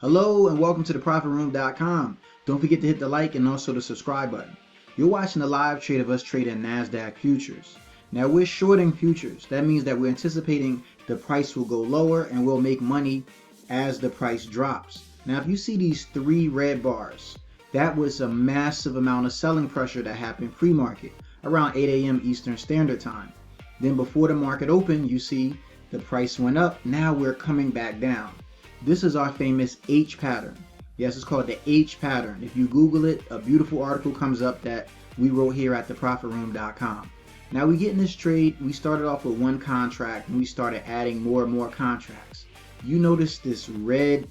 Hello and welcome to theprofitroom.com. Don't forget to hit the like and also the subscribe button. You're watching a live trade of us trading Nasdaq futures. Now we're shorting futures. That means that we're anticipating the price will go lower and we'll make money as the price drops. Now if you see these three red bars, that was a massive amount of selling pressure that happened pre-market around 8 a.m. Eastern Standard Time. Then before the market opened, you see the price went up. Now we're coming back down. This is our famous H pattern. Yes, it's called the H pattern. If you Google it, a beautiful article comes up that we wrote here at theprofitroom.com. Now we get in this trade, we started off with one contract and we started adding more and more contracts. You notice this red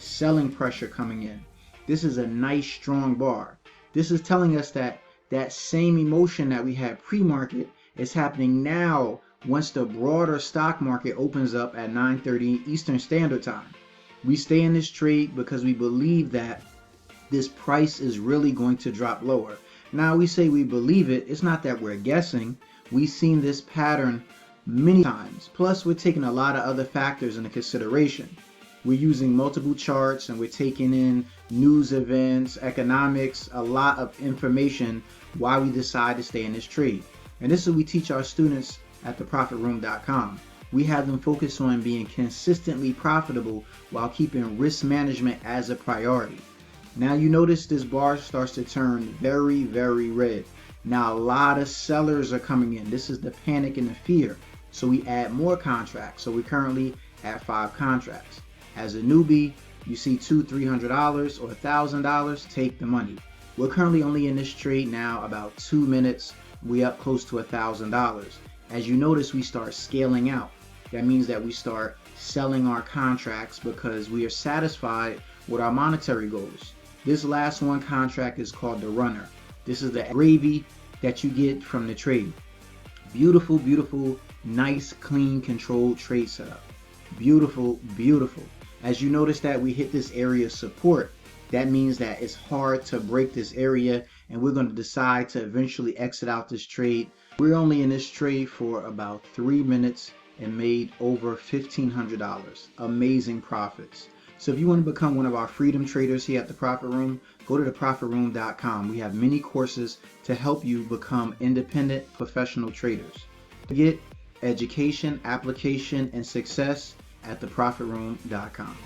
selling pressure coming in. This is a nice strong bar. This is telling us that that same emotion that we had pre-market is happening now once the broader stock market opens up at 9:30 Eastern Standard Time. We stay in this trade because we believe that this price is really going to drop lower. Now we say we believe it. It's not that we're guessing. We've seen this pattern many times. Plus we're taking a lot of other factors into consideration. We're using multiple charts and we're taking in news events, economics, a lot of information why we decide to stay in this trade. And this is what we teach our students at theprofitroom.com. We have them focus on being consistently profitable while keeping risk management as a priority. Now you notice this bar starts to turn very red. Now a lot of sellers are coming in. This is the panic and the fear. So we add more contracts. So we're currently at 5 contracts. As a newbie, you see $200, $300 or $1,000, take the money. We're currently only in this trade now about 2 minutes. We up close to $1,000. As you notice, we start scaling out. That means that we start selling our contracts because we are satisfied with our monetary goals. This last one contract is called the runner. This is the gravy that you get from the trade. Beautiful, nice, clean, controlled trade setup. Beautiful. As you notice that we hit this area of support, that means that it's hard to break this area and we're going to decide to eventually exit out this trade. We're only in this trade for about 3 minutes and made over $1,500. Amazing profits. So if you want to become one of our freedom traders here at the Profit Room, go to theprofitroom.com. We have many courses to help you become independent professional traders. Get education, application, and success at theprofitroom.com.